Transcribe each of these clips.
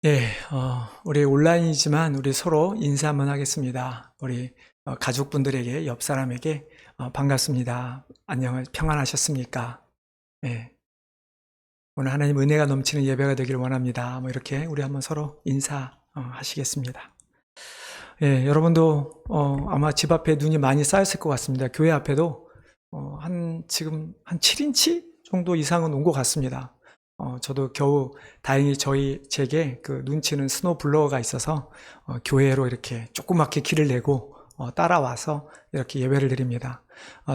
예, 우리 온라인이지만 우리 서로 인사 한번 하겠습니다. 우리 가족분들에게, 옆 사람에게 반갑습니다. 평안하셨습니까? 예, 오늘 하나님 은혜가 넘치는 예배가 되기를 원합니다. 이렇게 우리 한번 서로 인사 하시겠습니다. 예, 여러분도 아마 집 앞에 눈이 많이 쌓였을 것 같습니다. 교회 앞에도 지금 한 7인치 정도 이상은 온 것 같습니다. 저도 겨우 다행히 제게 그 눈치는 스노우 블로어가 있어서 교회로 이렇게 조그맣게 길을 내고 따라와서 이렇게 예배를 드립니다.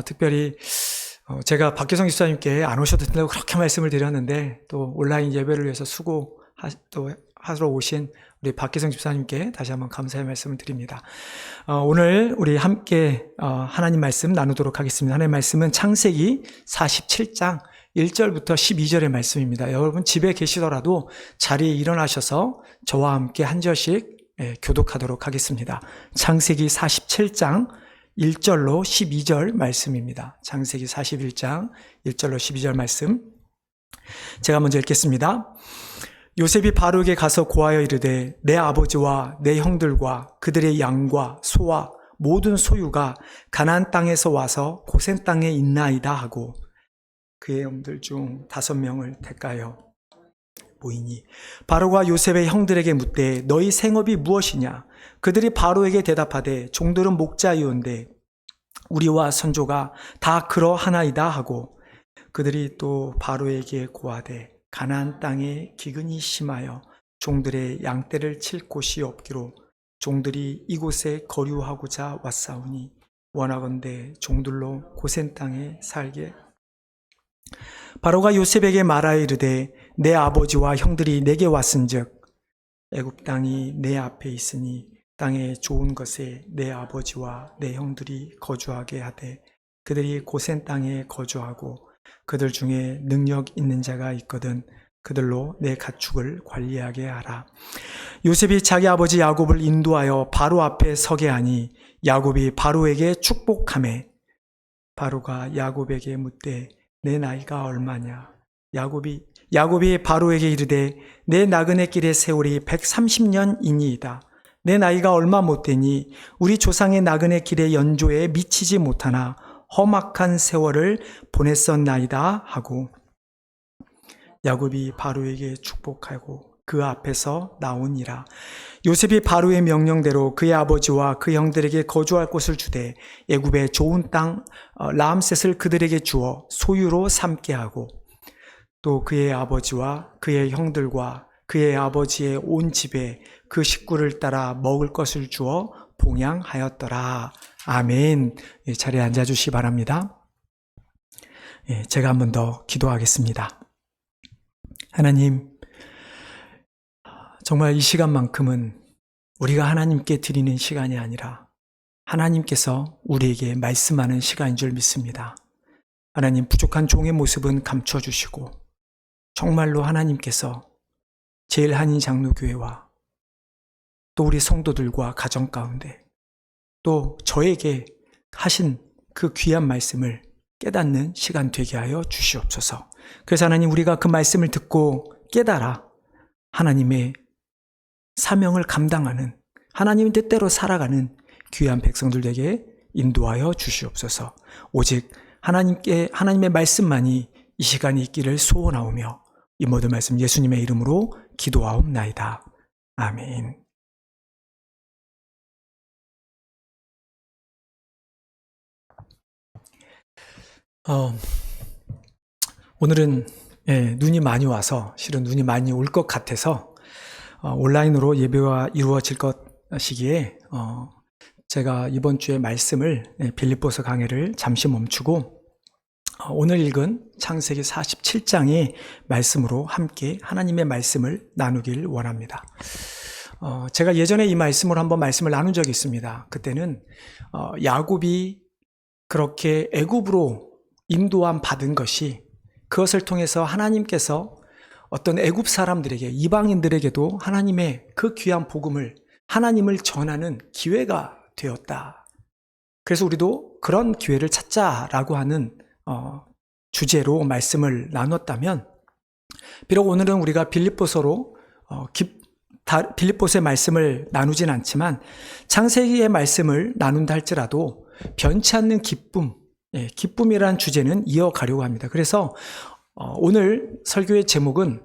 특별히 제가 박기성 집사님께 안 오셔도 된다고 그렇게 말씀을 드렸는데 또 온라인 예배를 위해서 하러 오신 우리 박기성 집사님께 다시 한번 감사의 말씀을 드립니다. 오늘 우리 함께 하나님 말씀 나누도록 하겠습니다. 하나님 말씀은 창세기 47장 1절부터 12절의 말씀입니다. 여러분 집에 계시더라도 자리에 일어나셔서 저와 함께 한 절씩 교독하도록 하겠습니다. 창세기 47장 1절로 12절 말씀입니다. 창세기 41장 1절로 12절 말씀 제가 먼저 읽겠습니다. 요셉이 바로에게 가서 고하여 이르되 내 아버지와 내 형들과 그들의 양과 소와 모든 소유가 가나안 땅에서 와서 고센 땅에 있나이다 하고 그의 형들 중 5명을 택하여 모이니 바로가 요셉의 형들에게 묻되 너희 생업이 무엇이냐? 그들이 바로에게 대답하되 종들은 목자이온데 우리와 선조가 다 그러하나이다 하고 그들이 또 바로에게 고하되 가나안 땅에 기근이 심하여 종들의 양떼를 칠 곳이 없기로 종들이 이곳에 거류하고자 왔사오니 원하건대 종들로 고센 땅에 살게. 바로가 요셉에게 말하여 이르되 내 아버지와 형들이 내게 왔은즉 애굽 땅이 내 앞에 있으니 땅의 좋은 것에 내 아버지와 내 형들이 거주하게 하되 그들이 고센 땅에 거주하고 그들 중에 능력 있는 자가 있거든 그들로 내 가축을 관리하게 하라. 요셉이 자기 아버지 야곱을 인도하여 바로 앞에 서게 하니 야곱이 바로에게 축복하매 바로가 야곱에게 묻되 내 나이가 얼마냐? 야곱이 바로에게 이르되 내 나그네 길의 세월이 130년이니이다. 내 나이가 얼마 못되니 우리 조상의 나그네 길의 연조에 미치지 못하나 험악한 세월을 보냈었나이다 하고 야곱이 바로에게 축복하고 그 앞에서 나오니라. 요셉이 바로의 명령대로 그의 아버지와 그 형들에게 거주할 곳을 주되 애굽의 좋은 땅 라암셋을 그들에게 주어 소유로 삼게 하고 또 그의 아버지와 그의 형들과 그의 아버지의 온 집에 그 식구를 따라 먹을 것을 주어 봉양하였더라. 아멘. 자리에 앉아주시기 바랍니다. 제가 한 번 더 기도하겠습니다. 하나님, 정말 이 시간만큼은 우리가 하나님께 드리는 시간이 아니라 하나님께서 우리에게 말씀하는 시간인 줄 믿습니다. 하나님, 부족한 종의 모습은 감춰주시고 정말로 하나님께서 제일한인 장로교회와 또 우리 성도들과 가정 가운데 또 저에게 하신 그 귀한 말씀을 깨닫는 시간 되게 하여 주시옵소서. 그래서 하나님, 우리가 그 말씀을 듣고 깨달아 하나님의 사명을 감당하는 하나님의 뜻대로 살아가는 귀한 백성들에게 인도하여 주시옵소서. 오직 하나님의 말씀만이 이 시간이 있기를 소원하오며 이 모든 말씀 예수님의 이름으로 기도하옵나이다. 아멘. 오늘은 눈이 많이 와서 실은 눈이 많이 올 것 같아서 온라인으로 예배가 이루어질 것이기에 제가 이번 주에 말씀을 빌립보서 강해를 잠시 멈추고 오늘 읽은 창세기 47장의 말씀으로 함께 하나님의 말씀을 나누길 원합니다. 제가 예전에 이 말씀으로 한번 말씀을 나눈 적이 있습니다. 그때는 야곱이 그렇게 애굽으로 인도함 받은 것이 그것을 통해서 하나님께서 어떤 애굽 사람들에게 이방인들에게도 하나님의 그 귀한 복음을 하나님을 전하는 기회가 되었다. 그래서 우리도 그런 기회를 찾자라고 하는 주제로 말씀을 나눴다면 비록 오늘은 우리가 빌립보서로 빌립보서의 말씀을 나누진 않지만 창세기의 말씀을 나눈다 할지라도 변치 않는 기쁨, 기쁨이라는 주제는 이어가려고 합니다. 그래서 오늘 설교의 제목은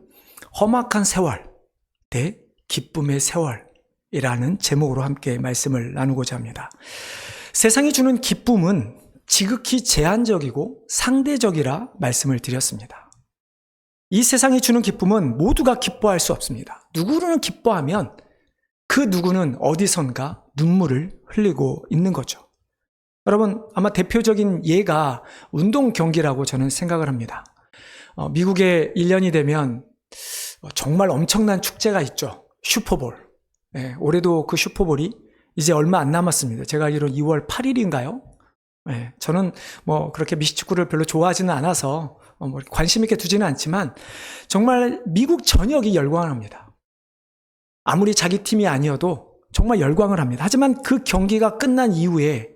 험악한 세월 대 기쁨의 세월이라는 제목으로 함께 말씀을 나누고자 합니다. 세상이 주는 기쁨은 지극히 제한적이고 상대적이라 말씀을 드렸습니다. 이 세상이 주는 기쁨은 모두가 기뻐할 수 없습니다. 누구는 기뻐하면 그 누구는 어디선가 눈물을 흘리고 있는 거죠. 여러분, 아마 대표적인 예가 운동 경기라고 저는 생각을 합니다. 미국에 1년이 되면 정말 엄청난 축제가 있죠. 슈퍼볼. 올해도 그 슈퍼볼이 이제 얼마 안 남았습니다. 제가 알기로 2월 8일인가요? 저는 그렇게 미식축구를 별로 좋아하지는 않아서 관심 있게 두지는 않지만 정말 미국 전역이 열광을 합니다. 아무리 자기 팀이 아니어도 정말 열광을 합니다. 하지만 그 경기가 끝난 이후에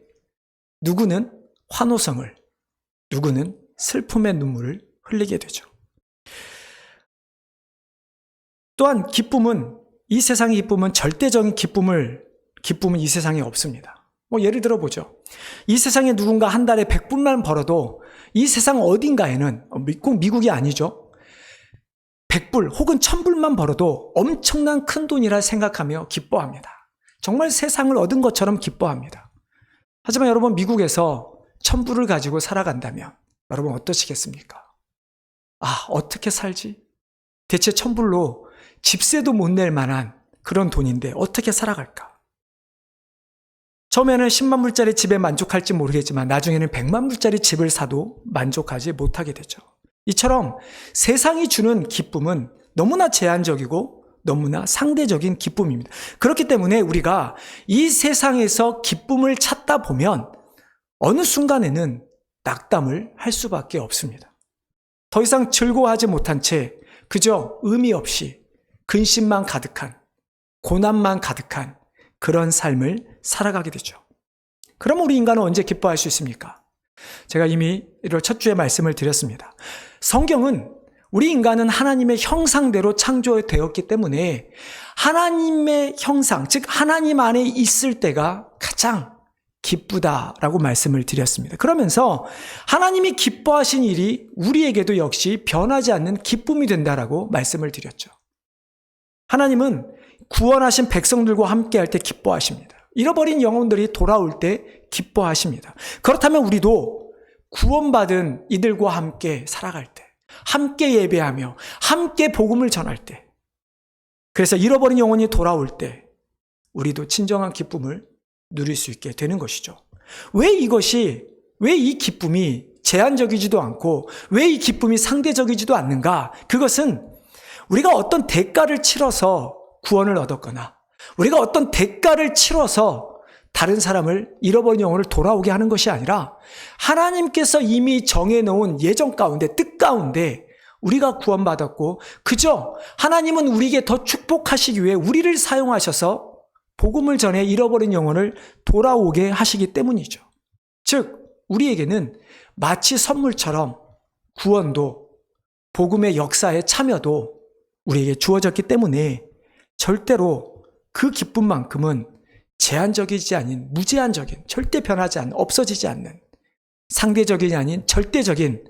누구는 환호성을, 누구는 슬픔의 눈물을 흘리게 되죠. 또한 이 세상의 기쁨은 절대적인 기쁨은 이 세상에 없습니다. 예를 들어보죠. 이 세상에 누군가 한 달에 100불만 벌어도 이 세상 어딘가에는, 꼭 미국이 아니죠. 100불 혹은 1000불만 벌어도 엄청난 큰 돈이라 생각하며 기뻐합니다. 정말 세상을 얻은 것처럼 기뻐합니다. 하지만 여러분, 미국에서 1000불을 가지고 살아간다면 여러분 어떠시겠습니까? 어떻게 살지? 대체 1000불로 집세도 못 낼 만한 그런 돈인데 어떻게 살아갈까? 처음에는 10만 불짜리 집에 만족할지 모르겠지만 나중에는 100만 불짜리 집을 사도 만족하지 못하게 되죠. 이처럼 세상이 주는 기쁨은 너무나 제한적이고 너무나 상대적인 기쁨입니다. 그렇기 때문에 우리가 이 세상에서 기쁨을 찾다 보면 어느 순간에는 낙담을 할 수밖에 없습니다. 더 이상 즐거워하지 못한 채 그저 의미 없이 근심만 가득한, 고난만 가득한 그런 삶을 살아가게 되죠. 그럼 우리 인간은 언제 기뻐할 수 있습니까? 제가 이미 1월 첫 주에 말씀을 드렸습니다. 성경은 우리 인간은 하나님의 형상대로 창조되었기 때문에 하나님의 형상, 즉 하나님 안에 있을 때가 가장 기쁘다라고 말씀을 드렸습니다. 그러면서 하나님이 기뻐하신 일이 우리에게도 역시 변하지 않는 기쁨이 된다라고 말씀을 드렸죠. 하나님은 구원하신 백성들과 함께할 때 기뻐하십니다. 잃어버린 영혼들이 돌아올 때 기뻐하십니다. 그렇다면 우리도 구원받은 이들과 함께 살아갈 때, 함께 예배하며 함께 복음을 전할 때, 그래서 잃어버린 영혼이 돌아올 때 우리도 진정한 기쁨을 누릴 수 있게 되는 것이죠. 왜 이 기쁨이 제한적이지도 않고 왜 이 기쁨이 상대적이지도 않는가? 그것은 우리가 어떤 대가를 치러서 구원을 얻었거나 우리가 어떤 대가를 치러서 다른 사람을 잃어버린 영혼을 돌아오게 하는 것이 아니라 하나님께서 이미 정해놓은 예정 가운데, 뜻 가운데 우리가 구원받았고 그저 하나님은 우리에게 더 축복하시기 위해 우리를 사용하셔서 복음을 전해 잃어버린 영혼을 돌아오게 하시기 때문이죠. 즉 우리에게는 마치 선물처럼 구원도 복음의 역사에 참여도 우리에게 주어졌기 때문에 절대로 그 기쁨만큼은 제한적이지 아닌 무제한적인, 절대 변하지 않는, 없어지지 않는, 상대적이 아닌 절대적인,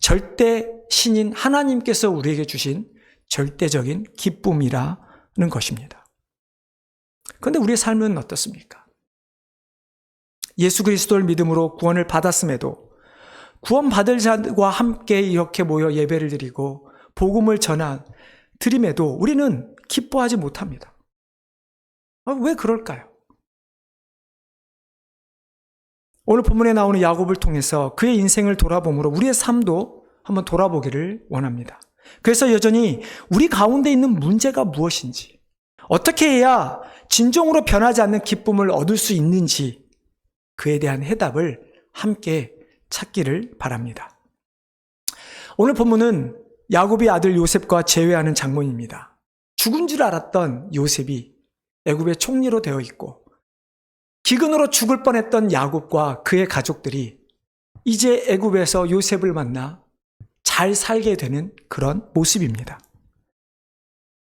절대 신인 하나님께서 우리에게 주신 절대적인 기쁨이라는 것입니다. 그런데 우리의 삶은 어떻습니까? 예수 그리스도를 믿음으로 구원을 받았음에도 구원받을 자와 함께 이렇게 모여 예배를 드리고 복음을 드림에도 우리는 기뻐하지 못합니다. 왜 그럴까요? 오늘 본문에 나오는 야곱을 통해서 그의 인생을 돌아보므로 우리의 삶도 한번 돌아보기를 원합니다. 그래서 여전히 우리 가운데 있는 문제가 무엇인지, 어떻게 해야 진정으로 변하지 않는 기쁨을 얻을 수 있는지 그에 대한 해답을 함께 찾기를 바랍니다. 오늘 본문은 야곱의 아들 요셉과 재회하는 장면입니다. 죽은 줄 알았던 요셉이 애굽의 총리로 되어 있고 기근으로 죽을 뻔했던 야곱과 그의 가족들이 이제 애굽에서 요셉을 만나 잘 살게 되는 그런 모습입니다.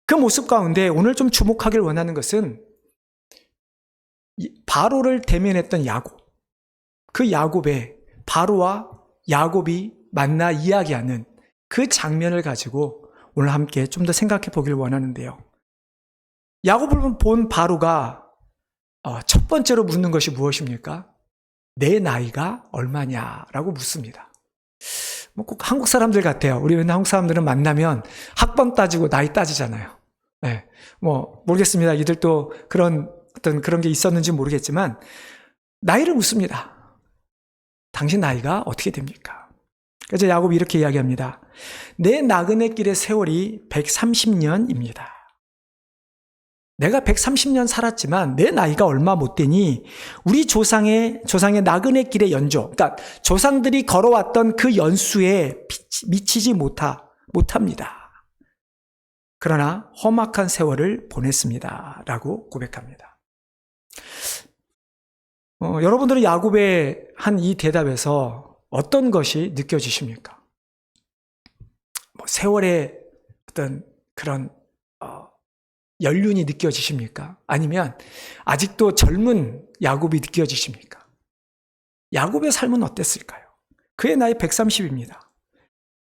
그 모습 가운데 오늘 좀 주목하길 원하는 것은 바로를 대면했던 야곱, 그 야곱의 바로와 야곱이 만나 이야기하는 그 장면을 가지고 오늘 함께 좀 더 생각해 보길 원하는데요. 야곱을 본 바로가 첫 번째로 묻는 것이 무엇입니까? 내 나이가 얼마냐라고 묻습니다. 뭐 꼭 한국 사람들 같아요. 우리 한국 사람들은 만나면 학번 따지고 나이 따지잖아요. 네, 뭐 모르겠습니다. 이들도 그런 게 있었는지 모르겠지만 나이를 묻습니다. 당신 나이가 어떻게 됩니까? 그래서 야곱이 이렇게 이야기합니다. 내 나그네 길의 세월이 130년입니다. 내가 130년 살았지만 내 나이가 얼마 못 되니 우리 조상의 나그네 길의 연조, 그러니까 조상들이 걸어왔던 그 연수에 미치지 못합니다. 그러나 험악한 세월을 보냈습니다. 라고 고백합니다. 여러분들은 야곱의 한 이 대답에서 어떤 것이 느껴지십니까? 세월의 어떤 그런 연륜이 느껴지십니까? 아니면 아직도 젊은 야곱이 느껴지십니까? 야곱의 삶은 어땠을까요? 그의 나이 130입니다.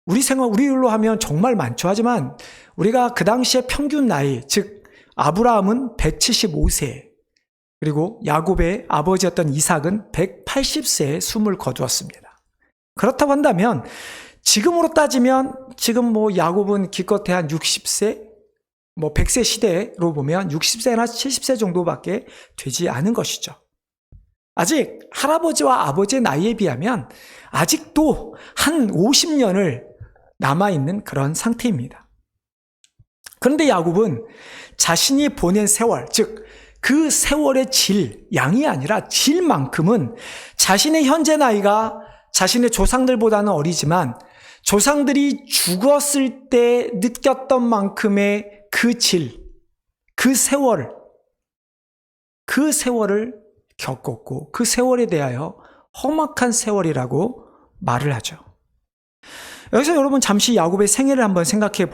우리로 하면 정말 많죠. 하지만 우리가 그 당시의 평균 나이, 즉 아브라함은 175세, 그리고 야곱의 아버지였던 이삭은 180세에 숨을 거두었습니다. 그렇다고 한다면 지금으로 따지면 지금 야곱은 기껏해 한 60세, 100세 시대로 보면 60세나 70세 정도밖에 되지 않은 것이죠. 아직 할아버지와 아버지의 나이에 비하면 아직도 한 50년을 남아있는 그런 상태입니다. 그런데 야곱은 자신이 보낸 세월, 즉 그 세월의 양이 아니라 질만큼은 자신의 현재 나이가 자신의 조상들보다는 어리지만 조상들이 죽었을 때 느꼈던 만큼의 그 세월을 겪었고 그 세월에 대하여 험악한 세월이라고 말을 하죠. 여기서 여러분 잠시 야곱의 생애를 한번 생각해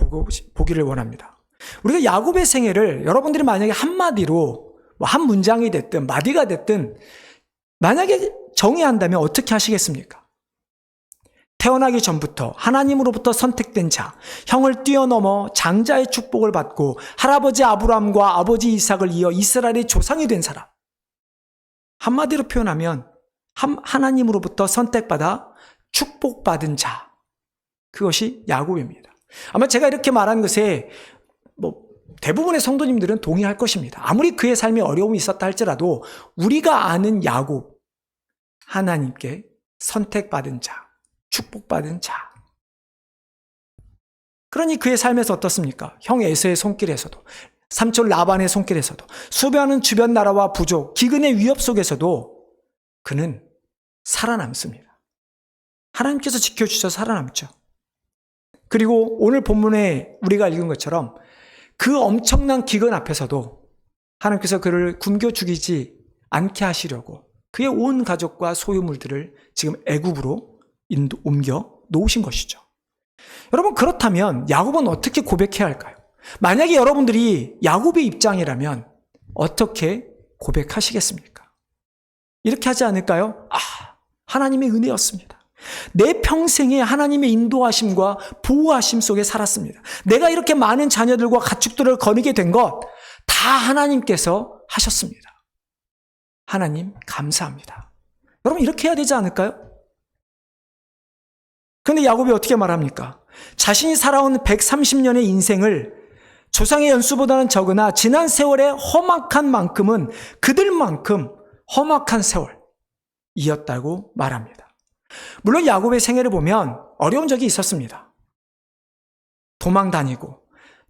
보기를 원합니다. 우리가 야곱의 생애를 여러분들이 만약에 한마디로 한 문장이 됐든 마디가 됐든 만약에 정의한다면 어떻게 하시겠습니까? 태어나기 전부터 하나님으로부터 선택된 자, 형을 뛰어넘어 장자의 축복을 받고 할아버지 아브라함과 아버지 이삭을 이어 이스라엘의 조상이 된 사람. 한마디로 표현하면 하나님으로부터 선택받아 축복받은 자. 그것이 야곱입니다. 아마 제가 이렇게 말한 것에 대부분의 성도님들은 동의할 것입니다. 아무리 그의 삶에 어려움이 있었다 할지라도 우리가 아는 야곱, 하나님께 선택받은 자, 축복받은 자. 그러니 그의 삶에서 어떻습니까? 형 에서의 손길에서도, 삼촌 라반의 손길에서도, 수많은 주변 나라와 부족, 기근의 위협 속에서도 그는 살아남습니다. 하나님께서 지켜주셔서 살아남죠. 그리고 오늘 본문에 우리가 읽은 것처럼 그 엄청난 기근 앞에서도 하나님께서 그를 굶겨 죽이지 않게 하시려고 그의 온 가족과 소유물들을 지금 애굽으로 옮겨 놓으신 것이죠. 여러분, 그렇다면 야곱은 어떻게 고백해야 할까요? 만약에 여러분들이 야곱의 입장이라면 어떻게 고백하시겠습니까? 이렇게 하지 않을까요? 하나님의 은혜였습니다. 내 평생에 하나님의 인도하심과 보호하심 속에 살았습니다. 내가 이렇게 많은 자녀들과 가축들을 거느게 된 것 다 하나님께서 하셨습니다. 하나님 감사합니다. 여러분, 이렇게 해야 되지 않을까요? 그런데 야곱이 어떻게 말합니까? 자신이 살아온 130년의 인생을 조상의 연수보다는 적으나 지난 세월의 험악한 만큼은 그들만큼 험악한 세월이었다고 말합니다. 물론 야곱의 생애를 보면 어려운 적이 있었습니다. 도망 다니고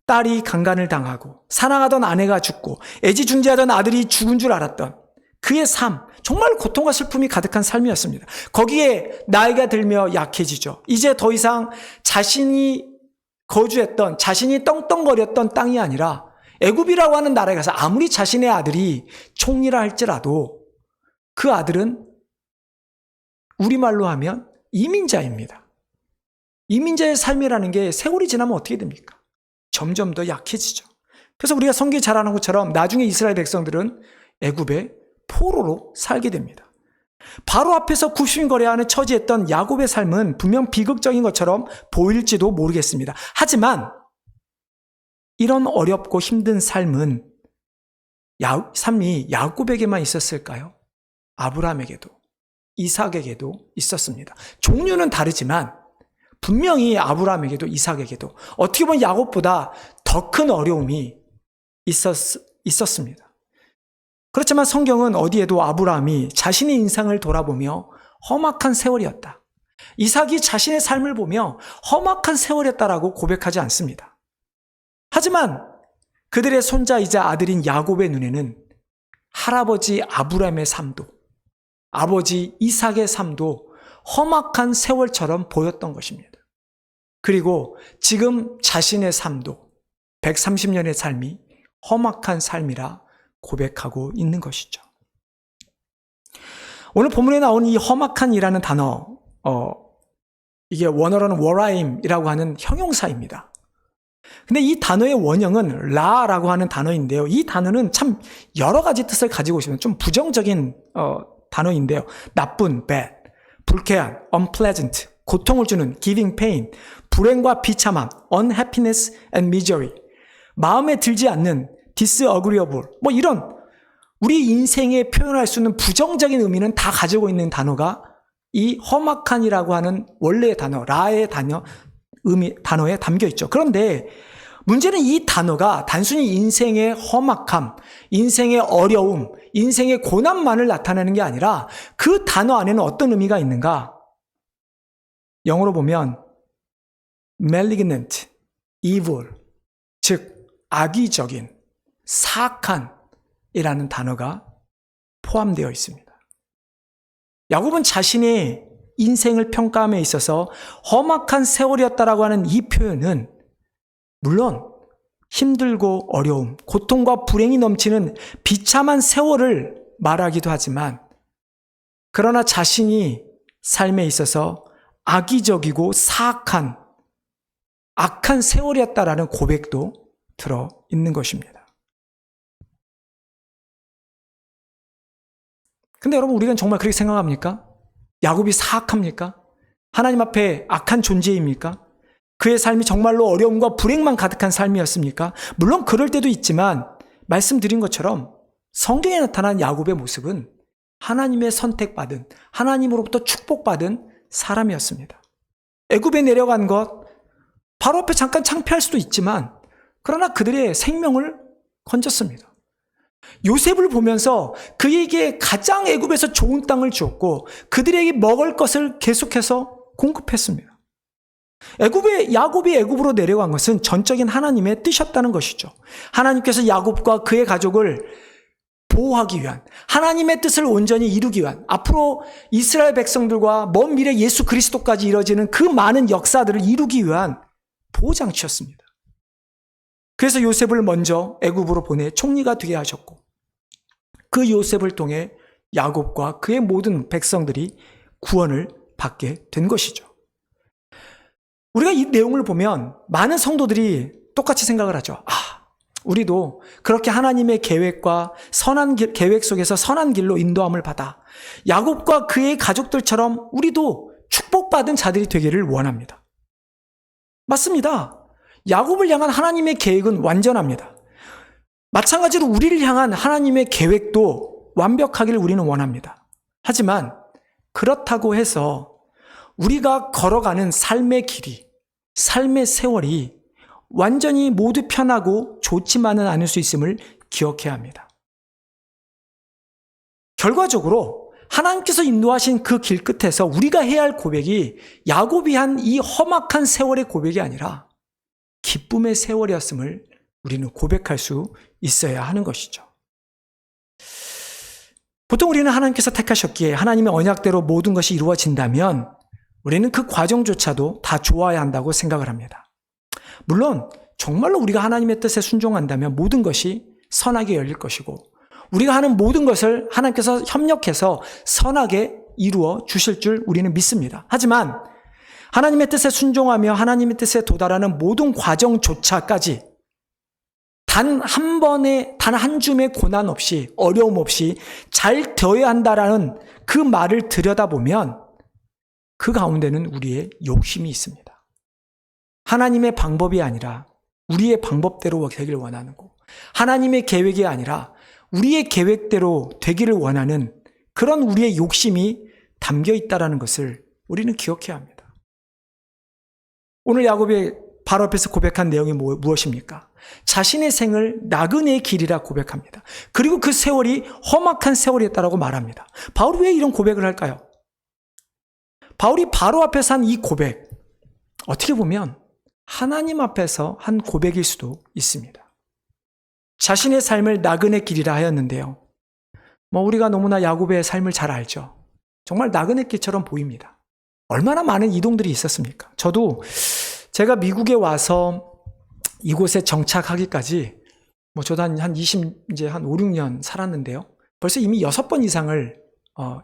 딸이 강간을 당하고 사랑하던 아내가 죽고 애지중지하던 아들이 죽은 줄 알았던 그의 삶, 정말 고통과 슬픔이 가득한 삶이었습니다. 거기에 나이가 들며 약해지죠. 이제 더 이상 자신이 거주했던, 자신이 떵떵거렸던 땅이 아니라 애굽이라고 하는 나라에 가서 아무리 자신의 아들이 총리라 할지라도 그 아들은 우리말로 하면 이민자입니다. 이민자의 삶이라는 게 세월이 지나면 어떻게 됩니까? 점점 더 약해지죠. 그래서 우리가 성경에 잘 아는 것처럼 나중에 이스라엘 백성들은 애굽의 포로로 살게 됩니다. 바로 앞에서 구신거래하는 처지였던 야곱의 삶은 분명 비극적인 것처럼 보일지도 모르겠습니다. 하지만 이런 어렵고 힘든 삶이 야곱에게만 있었을까요? 아브라함에게도 이삭에게도 있었습니다. 종류는 다르지만 분명히 아브라함에게도 이삭에게도 어떻게 보면 야곱보다 더 큰 어려움이 있었습니다. 그렇지만 성경은 어디에도 아브라함이 자신의 인생을 돌아보며 험악한 세월이었다, 이삭이 자신의 삶을 보며 험악한 세월이었다라고 고백하지 않습니다. 하지만 그들의 손자이자 아들인 야곱의 눈에는 할아버지 아브라함의 삶도 아버지 이삭의 삶도 험악한 세월처럼 보였던 것입니다. 그리고 지금 자신의 삶도 130년의 삶이 험악한 삶이라 고백하고 있는 것이죠. 오늘 본문에 나온 이 험악한이라는 단어, 이게 원어로는 워라임이라고 하는 형용사입니다. 근데 이 단어의 원형은 라라고 하는 단어인데요. 이 단어는 참 여러 가지 뜻을 가지고 있습니다. 좀 부정적인 단어인데요. 나쁜, bad, 불쾌한, unpleasant, 고통을 주는, giving pain, 불행과 비참함, unhappiness and misery, 마음에 들지 않는, disagreeable, 뭐 이런 우리 인생에 표현할 수 있는 부정적인 의미는 다 가지고 있는 단어가 이 험악한이라고 하는 원래의 단어, 라의 단어에 담겨 있죠. 그런데 문제는 이 단어가 단순히 인생의 험악함, 인생의 어려움, 인생의 고난만을 나타내는 게 아니라 그 단어 안에는 어떤 의미가 있는가? 영어로 보면 malignant, evil, 즉 악의적인, 사악한이라는 단어가 포함되어 있습니다. 야곱은 자신의 인생을 평가함에 있어서 험악한 세월이었다라고 하는 이 표현은 물론 힘들고 어려움, 고통과 불행이 넘치는 비참한 세월을 말하기도 하지만 그러나 자신이 삶에 있어서 악의적이고 사악한 악한 세월이었다라는 고백도 들어 있는 것입니다. 근데 여러분, 우리가 정말 그렇게 생각합니까? 야곱이 사악합니까? 하나님 앞에 악한 존재입니까? 그의 삶이 정말로 어려움과 불행만 가득한 삶이었습니까? 물론 그럴 때도 있지만 말씀드린 것처럼 성경에 나타난 야곱의 모습은 하나님의 선택받은, 하나님으로부터 축복받은 사람이었습니다. 애굽에 내려간 것 바로 앞에 잠깐 창피할 수도 있지만 그러나 그들의 생명을 건졌습니다. 요셉을 보면서 그에게 가장 애굽에서 좋은 땅을 주었고 그들에게 먹을 것을 계속해서 공급했습니다. 야곱이 애굽으로 내려간 것은 전적인 하나님의 뜻이었다는 것이죠. 하나님께서 야곱과 그의 가족을 보호하기 위한, 하나님의 뜻을 온전히 이루기 위한, 앞으로 이스라엘 백성들과 먼 미래 예수 그리스도까지 이뤄지는 그 많은 역사들을 이루기 위한 보호장치였습니다. 그래서 요셉을 먼저 애굽으로 보내 총리가 되게 하셨고 그 요셉을 통해 야곱과 그의 모든 백성들이 구원을 받게 된 것이죠. 우리가 이 내용을 보면 많은 성도들이 똑같이 생각을 하죠. 우리도 그렇게 하나님의 계획과 선한 계획 속에서 선한 길로 인도함을 받아 야곱과 그의 가족들처럼 우리도 축복받은 자들이 되기를 원합니다. 맞습니다. 야곱을 향한 하나님의 계획은 완전합니다. 마찬가지로 우리를 향한 하나님의 계획도 완벽하기를 우리는 원합니다. 하지만 그렇다고 해서 우리가 걸어가는 삶의 길이, 삶의 세월이 완전히 모두 편하고 좋지만은 않을 수 있음을 기억해야 합니다. 결과적으로 하나님께서 인도하신 그 길 끝에서 우리가 해야 할 고백이 야곱이 한 이 험악한 세월의 고백이 아니라 기쁨의 세월이었음을 우리는 고백할 수 있어야 하는 것이죠. 보통 우리는 하나님께서 택하셨기에 하나님의 언약대로 모든 것이 이루어진다면 우리는 그 과정조차도 다 좋아야 한다고 생각을 합니다. 물론 정말로 우리가 하나님의 뜻에 순종한다면 모든 것이 선하게 열릴 것이고 우리가 하는 모든 것을 하나님께서 협력해서 선하게 이루어 주실 줄 우리는 믿습니다. 하지만 하나님의 뜻에 순종하며 하나님의 뜻에 도달하는 모든 과정조차까지 단 한 줌의 고난 없이, 어려움 없이 잘 되어야 한다라는 그 말을 들여다보면 그 가운데는 우리의 욕심이 있습니다. 하나님의 방법이 아니라 우리의 방법대로 되기를 원하는 거. 하나님의 계획이 아니라 우리의 계획대로 되기를 원하는 그런 우리의 욕심이 담겨 있다는 것을 우리는 기억해야 합니다. 오늘 야곱이 바로 앞에서 고백한 내용이 무엇입니까? 자신의 생을 나그네의 길이라 고백합니다. 그리고 그 세월이 험악한 세월이었다고 말합니다. 바울이 왜 이런 고백을 할까요? 바울이 바로 앞에서 한 이 고백, 어떻게 보면 하나님 앞에서 한 고백일 수도 있습니다. 자신의 삶을 나그네 길이라 하였는데요. 우리가 너무나 야곱의 삶을 잘 알죠. 정말 나그네 길처럼 보입니다. 얼마나 많은 이동들이 있었습니까? 저도 제가 미국에 와서 이곳에 정착하기까지 저도 이제 한 5, 6년 살았는데요. 벌써 이미 6번 이상을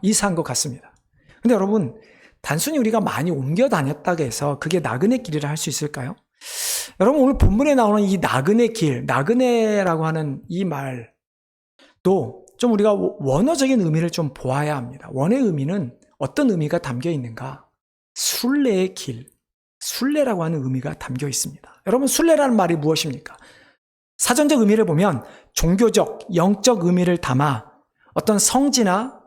이사한 것 같습니다. 근데 여러분, 단순히 우리가 많이 옮겨 다녔다고 해서 그게 나그네 길이라 할 수 있을까요? 여러분, 오늘 본문에 나오는 이 나그네 길, 나그네라고 하는 이 말도 좀 우리가 원어적인 의미를 좀 보아야 합니다. 원의 의미는 어떤 의미가 담겨 있는가? 순례의 길, 순례라고 하는 의미가 담겨 있습니다. 여러분, 순례라는 말이 무엇입니까? 사전적 의미를 보면 종교적, 영적 의미를 담아 어떤 성지나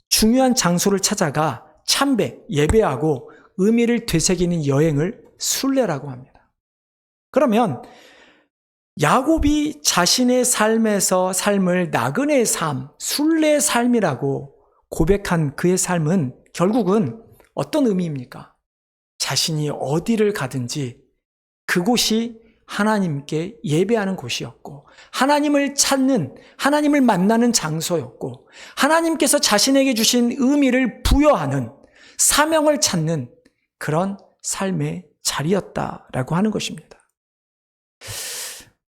중요한 장소를 찾아가 참배, 예배하고 의미를 되새기는 여행을 순례라고 합니다. 그러면 야곱이 자신의 삶을 나그네의 삶, 순례의 삶이라고 고백한 그의 삶은 결국은 어떤 의미입니까? 자신이 어디를 가든지 그곳이 하나님께 예배하는 곳이었고, 하나님을 찾는, 하나님을 만나는 장소였고, 하나님께서 자신에게 주신 의미를 부여하는, 사명을 찾는 그런 삶의 자리였다라고 하는 것입니다.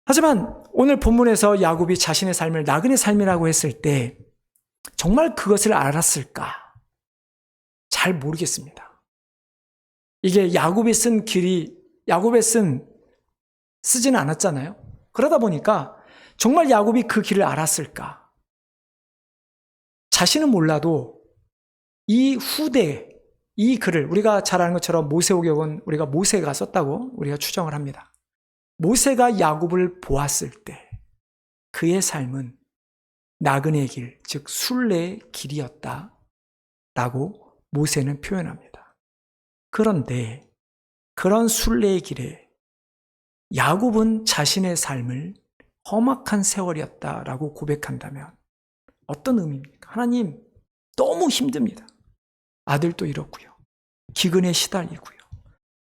하지만 오늘 본문에서 야곱이 자신의 삶을 나그네 삶이라고 했을 때 정말 그것을 알았을까? 잘 모르겠습니다. 이게 야곱이 쓰지는 않았잖아요. 그러다 보니까 정말 야곱이 그 길을 알았을까? 자신은 몰라도 이 후대, 이 글을 우리가 잘 아는 것처럼 모세오경은 우리가 모세가 썼다고 우리가 추정을 합니다. 모세가 야곱을 보았을 때 그의 삶은 나그네의 길, 즉 순례의 길이었다라고 모세는 표현합니다. 그런데 그런 순례의 길에 야곱은 자신의 삶을 험악한 세월이었다라고 고백한다면 어떤 의미입니까? 하나님, 너무 힘듭니다. 아들도 잃었고요. 기근에 시달리고요.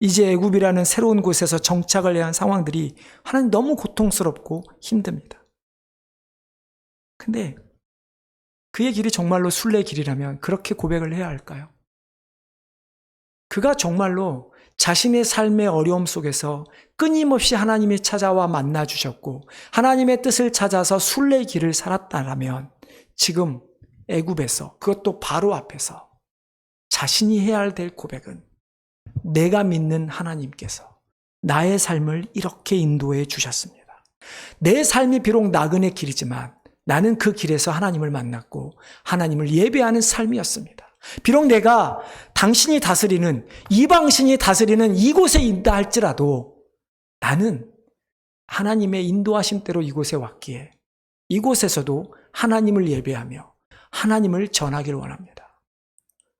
이제 애굽이라는 새로운 곳에서 정착을 해야 한 상황들이 하나님 너무 고통스럽고 힘듭니다. 근데 그의 길이 정말로 순례의 길이라면 그렇게 고백을 해야 할까요? 그가 정말로 자신의 삶의 어려움 속에서 끊임없이 하나님이 찾아와 만나 주셨고 하나님의 뜻을 찾아서 순례의 길을 살았다라면 지금 애굽에서, 그것도 바로 앞에서 자신이 해야 될 고백은 내가 믿는 하나님께서 나의 삶을 이렇게 인도해 주셨습니다. 내 삶이 비록 나그네 길이지만 나는 그 길에서 하나님을 만났고 하나님을 예배하는 삶이었습니다. 비록 내가 당신이 다스리는, 이방신이 다스리는 이곳에 있다 할지라도 나는 하나님의 인도하심대로 이곳에 왔기에 이곳에서도 하나님을 예배하며 하나님을 전하기를 원합니다.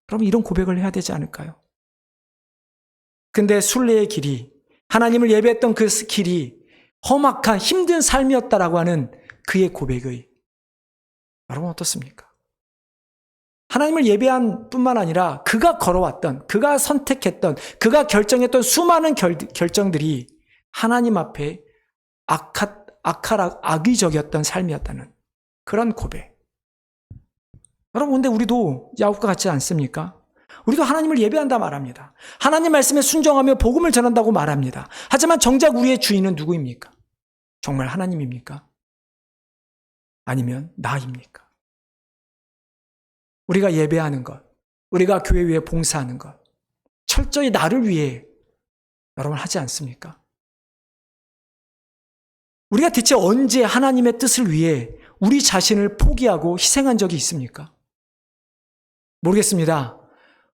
그럼 이런 고백을 해야 되지 않을까요? 근데 순례의 길이, 하나님을 예배했던 그 길이 험악한 힘든 삶이었다라고 하는 그의 고백의, 여러분 어떻습니까? 하나님을 예배한 뿐만 아니라 그가 걸어왔던, 그가 선택했던, 그가 결정했던 수많은 결정들이 하나님 앞에 악의적이었던 삶이었다는 그런 고백. 여러분, 근데 우리도 야곱과 같지 않습니까? 우리도 하나님을 예배한다 말합니다. 하나님 말씀에 순종하며 복음을 전한다고 말합니다. 하지만 정작 우리의 주인은 누구입니까? 정말 하나님입니까? 아니면 나입니까? 우리가 예배하는 것, 우리가 교회 위에 봉사하는 것, 철저히 나를 위해 여러분 하지 않습니까? 우리가 대체 언제 하나님의 뜻을 위해 우리 자신을 포기하고 희생한 적이 있습니까? 모르겠습니다.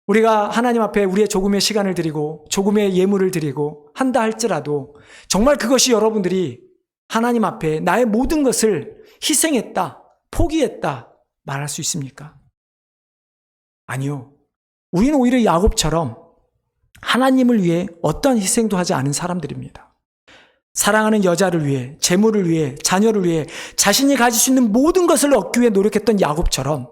우리가 하나님 앞에 우리의 조금의 시간을 드리고 조금의 예물을 드리고 한다 할지라도 정말 그것이 여러분들이 하나님 앞에 나의 모든 것을 희생했다, 포기했다 말할 수 있습니까? 아니요. 우리는 오히려 야곱처럼 하나님을 위해 어떠한 희생도 하지 않은 사람들입니다. 사랑하는 여자를 위해, 재물을 위해, 자녀를 위해 자신이 가질 수 있는 모든 것을 얻기 위해 노력했던 야곱처럼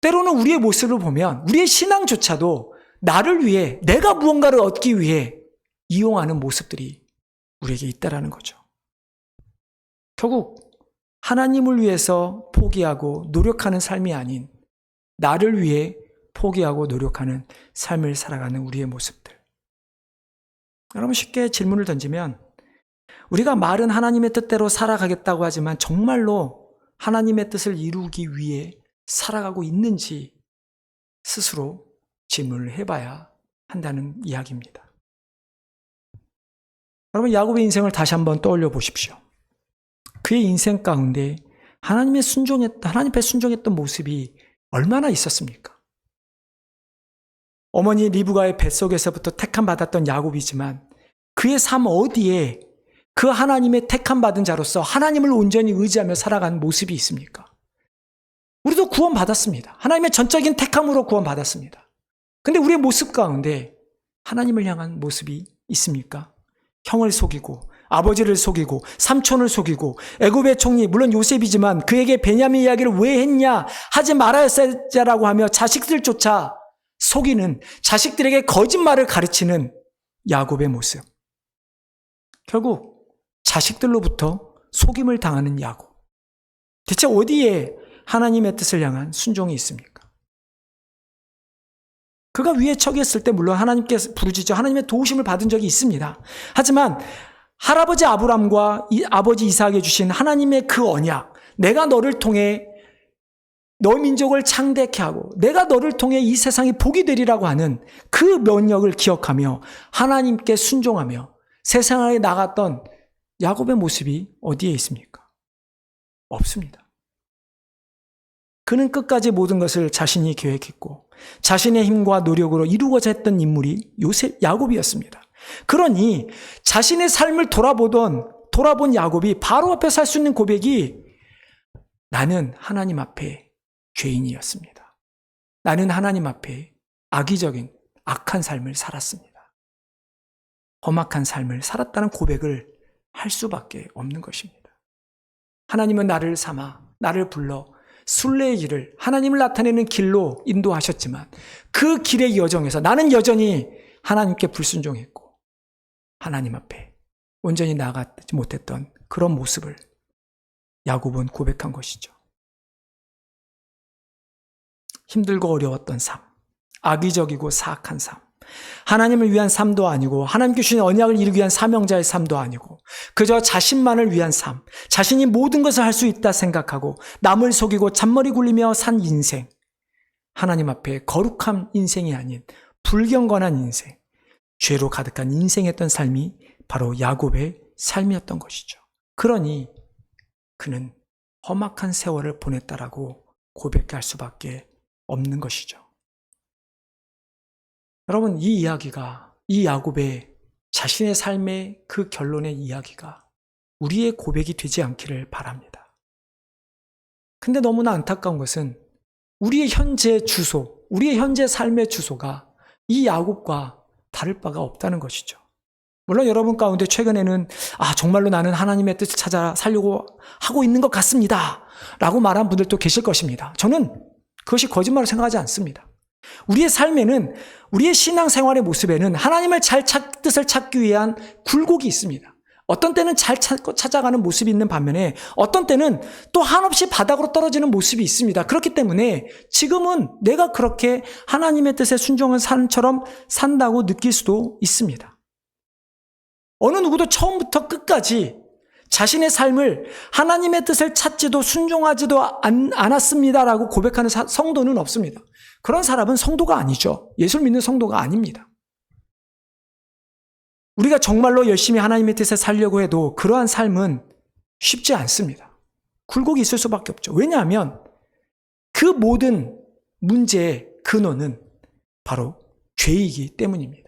때로는 우리의 모습을 보면 우리의 신앙조차도 나를 위해, 내가 무언가를 얻기 위해 이용하는 모습들이 우리에게 있다라는 거죠. 결국 하나님을 위해서 포기하고 노력하는 삶이 아닌 나를 위해 포기하고 노력하는 삶을 살아가는 우리의 모습들. 여러분, 쉽게 질문을 던지면 우리가 말은 하나님의 뜻대로 살아가겠다고 하지만 정말로 하나님의 뜻을 이루기 위해 살아가고 있는지 스스로 질문을 해봐야 한다는 이야기입니다. 여러분, 야곱의 인생을 다시 한번 떠올려 보십시오. 그의 인생 가운데 하나님 앞에 순종했던 모습이 얼마나 있었습니까? 어머니 리브가의 뱃속에서부터 택함받았던 야곱이지만 그의 삶 어디에 그 하나님의 택함받은 자로서 하나님을 온전히 의지하며 살아가는 모습이 있습니까? 우리도 구원받았습니다. 하나님의 전적인 택함으로 구원받았습니다. 근데 우리의 모습 가운데 하나님을 향한 모습이 있습니까? 형을 속이고 아버지를 속이고 삼촌을 속이고 애굽의 총리, 물론 요셉이지만 그에게 베냐민 이야기를 왜 했냐, 하지 말아야지라고 하며 자식들조차 속이는, 자식들에게 거짓말을 가르치는 야곱의 모습. 결국 자식들로부터 속임을 당하는 야곱. 대체 어디에 하나님의 뜻을 향한 순종이 있습니까? 그가 위에 처했을 때 물론 하나님께서 부르짖어 하나님의 도우심을 받은 적이 있습니다. 하지만 할아버지 아브람과 아버지 이삭에게 주신 하나님의 그 언약, 내가 너를 통해 너 민족을 창대케 하고 내가 너를 통해 이 세상이 복이 되리라고 하는 그 면역을 기억하며 하나님께 순종하며 세상에 나갔던 야곱의 모습이 어디에 있습니까? 없습니다. 그는 끝까지 모든 것을 자신이 계획했고 자신의 힘과 노력으로 이루고자 했던 인물이 야곱이었습니다. 그러니 자신의 삶을 돌아본 야곱이 바로 앞에 살 수 있는 고백이 나는 하나님 앞에 죄인이었습니다. 나는 하나님 앞에 악의적인 악한 삶을 살았습니다. 험악한 삶을 살았다는 고백을 할 수밖에 없는 것입니다. 하나님은 나를 삼아 나를 불러 순례의 길을 하나님을 나타내는 길로 인도하셨지만 그 길의 여정에서 나는 여전히 하나님께 불순종했고 하나님 앞에 온전히 나아가지 못했던 그런 모습을 야곱은 고백한 것이죠. 힘들고 어려웠던 삶, 악의적이고 사악한 삶, 하나님을 위한 삶도 아니고 하나님께 주신 언약을 이루기 위한 사명자의 삶도 아니고 그저 자신만을 위한 삶, 자신이 모든 것을 할 수 있다 생각하고 남을 속이고 잔머리 굴리며 산 인생, 하나님 앞에 거룩한 인생이 아닌 불경건한 인생, 죄로 가득한 인생이었던 삶이 바로 야곱의 삶이었던 것이죠. 그러니 그는 험악한 세월을 보냈다라고 고백할 수밖에 없는 것이죠. 여러분, 이 이야기가, 이 야곱의 자신의 삶의 그 결론의 이야기가 우리의 고백이 되지 않기를 바랍니다. 근데 너무나 안타까운 것은 우리의 현재 주소, 우리의 현재 삶의 주소가 이 야곱과 다를 바가 없다는 것이죠. 물론 여러분 가운데 최근에는 정말로 나는 하나님의 뜻을 찾아 살려고 하고 있는 것 같습니다 라고 말한 분들도 계실 것입니다. 저는 그것이 거짓말로 생각하지 않습니다. 우리의 삶에는, 우리의 신앙생활의 모습에는 하나님의 뜻을 찾기 위한 굴곡이 있습니다. 어떤 때는 잘 찾아가는 모습이 있는 반면에 어떤 때는 또 한없이 바닥으로 떨어지는 모습이 있습니다. 그렇기 때문에 지금은 내가 그렇게 하나님의 뜻에 순종한 삶처럼 산다고 느낄 수도 있습니다. 어느 누구도 처음부터 끝까지 자신의 삶을 하나님의 뜻을 찾지도 순종하지도 않았습니다라고 고백하는 성도는 없습니다. 그런 사람은 성도가 아니죠. 예수를 믿는 성도가 아닙니다. 우리가 정말로 열심히 하나님의 뜻에 살려고 해도 그러한 삶은 쉽지 않습니다. 굴곡이 있을 수밖에 없죠. 왜냐하면 그 모든 문제의 근원은 바로 죄이기 때문입니다.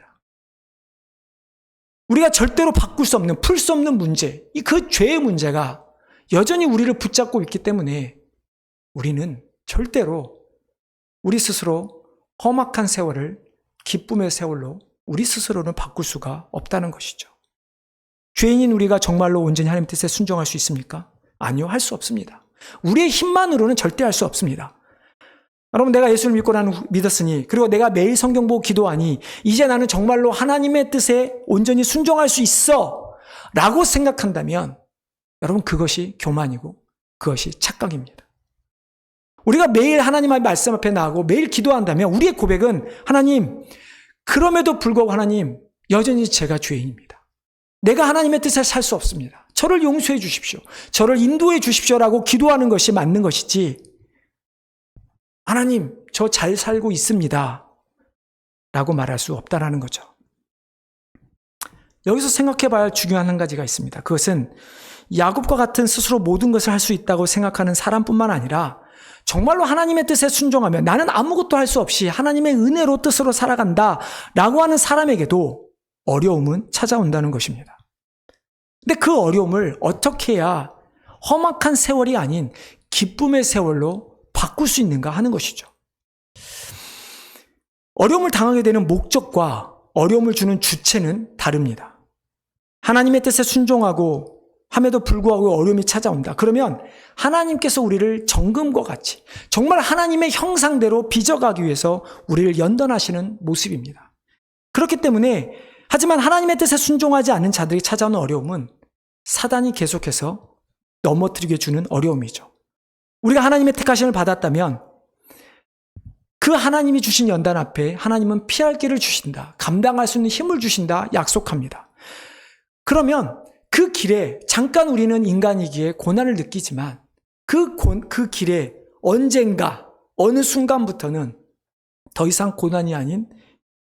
우리가 절대로 바꿀 수 없는, 풀 수 없는 문제, 그 죄의 문제가 여전히 우리를 붙잡고 있기 때문에 우리는 절대로 우리 스스로 험악한 세월을 기쁨의 세월로 우리 스스로는 바꿀 수가 없다는 것이죠. 죄인인 우리가 정말로 온전히 하나님 뜻에 순종할 수 있습니까? 아니요, 할 수 없습니다. 우리의 힘만으로는 절대 할 수 없습니다. 여러분, 내가 예수를 믿었으니, 그리고 내가 매일 성경 보고 기도하니 이제 나는 정말로 하나님의 뜻에 온전히 순종할 수 있어 라고 생각한다면 여러분, 그것이 교만이고 그것이 착각입니다. 우리가 매일 하나님의 말씀 앞에 나가고 매일 기도한다면 우리의 고백은 하나님, 그럼에도 불구하고 하나님, 여전히 제가 죄인입니다. 내가 하나님의 뜻에 살 수 없습니다. 저를 용서해 주십시오. 저를 인도해 주십시오라고 기도하는 것이 맞는 것이지, 하나님, 저 잘 살고 있습니다 라고 말할 수 없다라는 거죠. 여기서 생각해 봐야 할 중요한 한 가지가 있습니다. 그것은 야곱과 같은 스스로 모든 것을 할 수 있다고 생각하는 사람뿐만 아니라 정말로 하나님의 뜻에 순종하면 나는 아무것도 할 수 없이 하나님의 은혜로 뜻으로 살아간다 라고 하는 사람에게도 어려움은 찾아온다는 것입니다. 근데 그 어려움을 어떻게 해야 험악한 세월이 아닌 기쁨의 세월로 바꿀 수 있는가 하는 것이죠. 어려움을 당하게 되는 목적과 어려움을 주는 주체는 다릅니다. 하나님의 뜻에 순종하고 함에도 불구하고 어려움이 찾아온다. 그러면 하나님께서 우리를 정금과 같이 정말 하나님의 형상대로 빚어가기 위해서 우리를 연단하시는 모습입니다. 그렇기 때문에 하지만 하나님의 뜻에 순종하지 않는 자들이 찾아오는 어려움은 사단이 계속해서 넘어뜨리게 주는 어려움이죠. 우리가 하나님의 택하심을 받았다면 그 하나님이 주신 연단 앞에 하나님은 피할 길을 주신다. 감당할 수 있는 힘을 주신다. 약속합니다. 그러면 그 길에 잠깐 우리는 인간이기에 고난을 느끼지만 그 길에 언젠가 어느 순간부터는 더 이상 고난이 아닌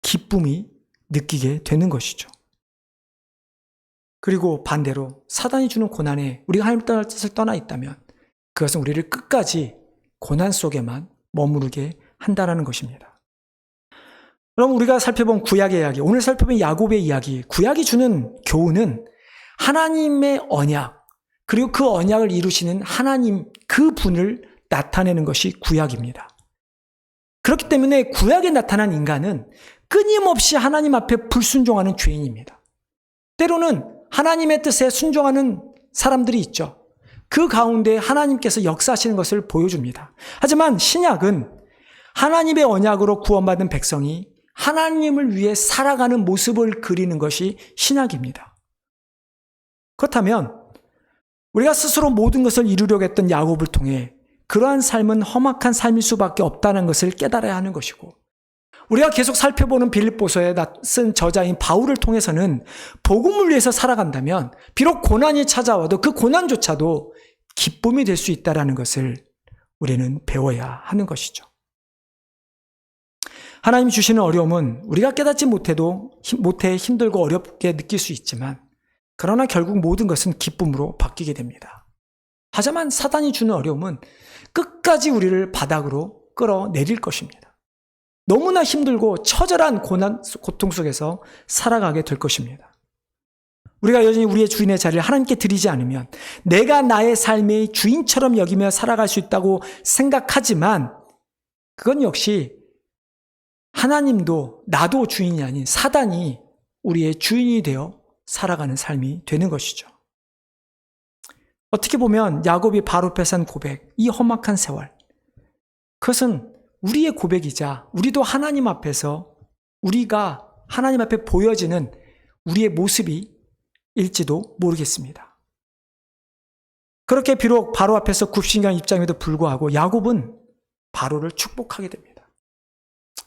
기쁨이 느끼게 되는 것이죠. 그리고 반대로 사단이 주는 고난에 우리가 하나님의 뜻을 떠나 있다면 그것은 우리를 끝까지 고난 속에만 머무르게 한다는 것입니다. 그럼 우리가 살펴본 구약의 이야기, 오늘 살펴본 야곱의 이야기, 구약이 주는 교훈은 하나님의 언약, 그리고 그 언약을 이루시는 하나님 그 분을 나타내는 것이 구약입니다. 그렇기 때문에 구약에 나타난 인간은 끊임없이 하나님 앞에 불순종하는 죄인입니다. 때로는 하나님의 뜻에 순종하는 사람들이 있죠. 그 가운데 하나님께서 역사하시는 것을 보여줍니다. 하지만 신약은 하나님의 언약으로 구원받은 백성이 하나님을 위해 살아가는 모습을 그리는 것이 신약입니다. 그렇다면 우리가 스스로 모든 것을 이루려고 했던 야곱을 통해 그러한 삶은 험악한 삶일 수밖에 없다는 것을 깨달아야 하는 것이고, 우리가 계속 살펴보는 빌립보서에 쓴 저자인 바울을 통해서는 복음을 위해서 살아간다면 비록 고난이 찾아와도 그 고난조차도 기쁨이 될 수 있다는 것을 우리는 배워야 하는 것이죠. 하나님이 주시는 어려움은 우리가 깨닫지 못해 힘들고 어렵게 느낄 수 있지만, 그러나 결국 모든 것은 기쁨으로 바뀌게 됩니다. 하지만 사단이 주는 어려움은 끝까지 우리를 바닥으로 끌어내릴 것입니다. 너무나 힘들고 처절한 고통 속에서 살아가게 될 것입니다. 우리가 여전히 우리의 주인의 자리를 하나님께 드리지 않으면 내가 나의 삶의 주인처럼 여기며 살아갈 수 있다고 생각하지만, 그건 역시 하나님도 나도 주인이 아닌 사단이 우리의 주인이 되어 살아가는 삶이 되는 것이죠. 어떻게 보면 야곱이 바로 앞에서 한 고백, 이 험악한 세월, 그것은 우리의 고백이자 우리도 하나님 앞에서 우리가 하나님 앞에 보여지는 우리의 모습이 일지도 모르겠습니다. 그렇게 비록 바로 앞에서 굽신강한 입장에도 불구하고 야곱은 바로를 축복하게 됩니다.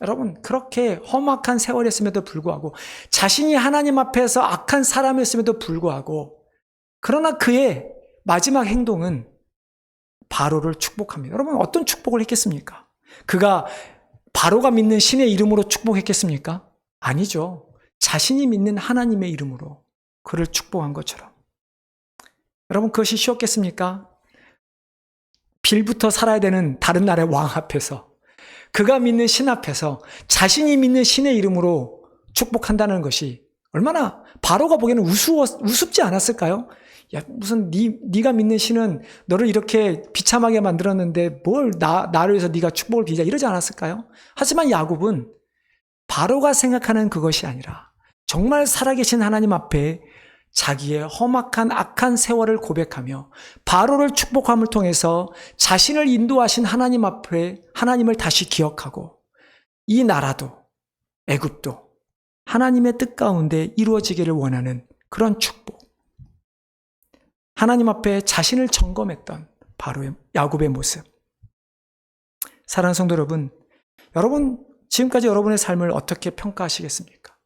여러분, 그렇게 험악한 세월이었음에도 불구하고, 자신이 하나님 앞에서 악한 사람이었음에도 불구하고, 그러나 그의 마지막 행동은 바로를 축복합니다. 여러분, 어떤 축복을 했겠습니까? 그가 바로가 믿는 신의 이름으로 축복했겠습니까? 아니죠. 자신이 믿는 하나님의 이름으로 그를 축복한 것처럼. 여러분, 그것이 쉬웠겠습니까? 빌부터 살아야 되는 다른 나라의 왕 앞에서, 그가 믿는 신 앞에서 자신이 믿는 신의 이름으로 축복한다는 것이 얼마나 바로가 보기에는 우습지 않았을까요? 야, 무슨 네가 믿는 신은 너를 이렇게 비참하게 만들었는데 뭘 나를 위해서 네가 축복을 빌자, 이러지 않았을까요? 하지만 야곱은 바로가 생각하는 그것이 아니라 정말 살아계신 하나님 앞에 자기의 험악한 악한 세월을 고백하며 바로를 축복함을 통해서 자신을 인도하신 하나님 앞에 하나님을 다시 기억하고, 이 나라도 애굽도 하나님의 뜻 가운데 이루어지기를 원하는 그런 축복, 하나님 앞에 자신을 점검했던 바로 야곱의 모습. 사랑하는 성도 여러분, 지금까지 여러분의 삶을 어떻게 평가하시겠습니까?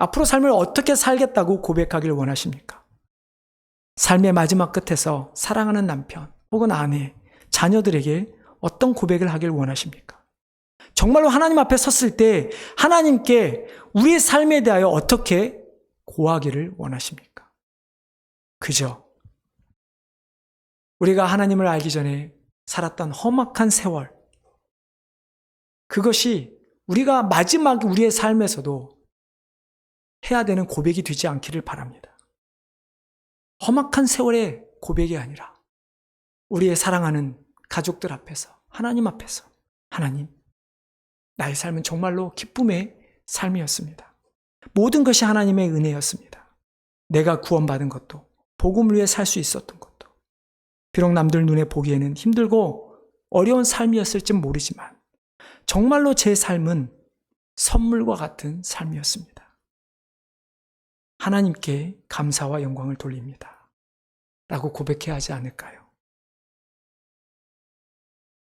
앞으로 삶을 어떻게 살겠다고 고백하길 원하십니까? 삶의 마지막 끝에서 사랑하는 남편 혹은 아내, 자녀들에게 어떤 고백을 하길 원하십니까? 정말로 하나님 앞에 섰을 때 하나님께 우리의 삶에 대하여 어떻게 고하기를 원하십니까? 그저 우리가 하나님을 알기 전에 살았던 험악한 세월, 그것이 우리가 마지막 우리의 삶에서도 해야 되는 고백이 되지 않기를 바랍니다. 험악한 세월의 고백이 아니라 우리의 사랑하는 가족들 앞에서, 하나님 앞에서, 하나님, 나의 삶은 정말로 기쁨의 삶이었습니다. 모든 것이 하나님의 은혜였습니다. 내가 구원받은 것도, 복음을 위해 살 수 있었던 것도, 비록 남들 눈에 보기에는 힘들고 어려운 삶이었을지 모르지만 정말로 제 삶은 선물과 같은 삶이었습니다. 하나님께 감사와 영광을 돌립니다 라고 고백해야 하지 않을까요?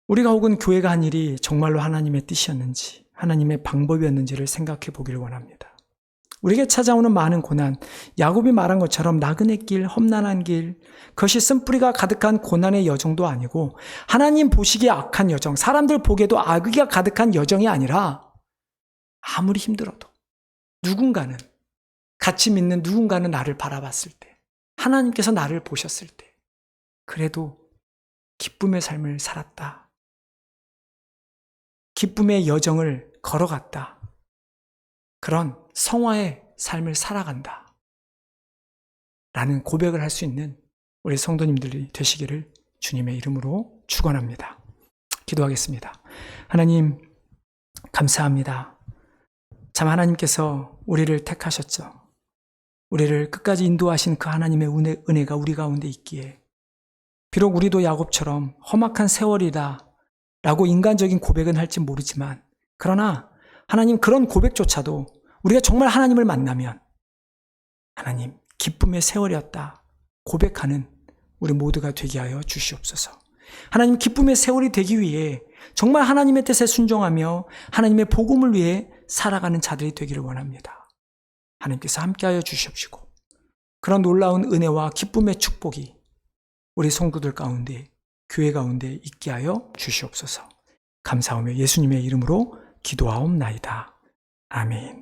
우리가 혹은 교회가 한 일이 정말로 하나님의 뜻이었는지, 하나님의 방법이었는지를 생각해 보기를 원합니다. 우리에게 찾아오는 많은 고난, 야곱이 말한 것처럼 나그네 길, 험난한 길, 그것이 쓴뿌리가 가득한 고난의 여정도 아니고 하나님 보시기에 악한 여정, 사람들 보기에도 악의가 가득한 여정이 아니라, 아무리 힘들어도 누군가는, 같이 믿는 누군가는 나를 바라봤을 때, 하나님께서 나를 보셨을 때 그래도 기쁨의 삶을 살았다, 기쁨의 여정을 걸어갔다, 그런 성화의 삶을 살아간다 라는 고백을 할 수 있는 우리 성도님들이 되시기를 주님의 이름으로 축원합니다. 기도하겠습니다. 하나님, 감사합니다. 참 하나님께서 우리를 택하셨죠. 우리를 끝까지 인도하신 그 하나님의 은혜가 우리 가운데 있기에, 비록 우리도 야곱처럼 험악한 세월이다 라고 인간적인 고백은 할지 모르지만, 그러나 하나님, 그런 고백조차도 우리가 정말 하나님을 만나면 하나님, 기쁨의 세월이었다 고백하는 우리 모두가 되게 하여 주시옵소서. 하나님, 기쁨의 세월이 되기 위해 정말 하나님의 뜻에 순종하며 하나님의 복음을 위해 살아가는 자들이 되기를 원합니다. 하나님께서 함께하여 주시옵시고, 그런 놀라운 은혜와 기쁨의 축복이 우리 성도들 가운데, 교회 가운데 있게 하여 주시옵소서. 감사하며 예수님의 이름으로 기도하옵나이다. 아멘.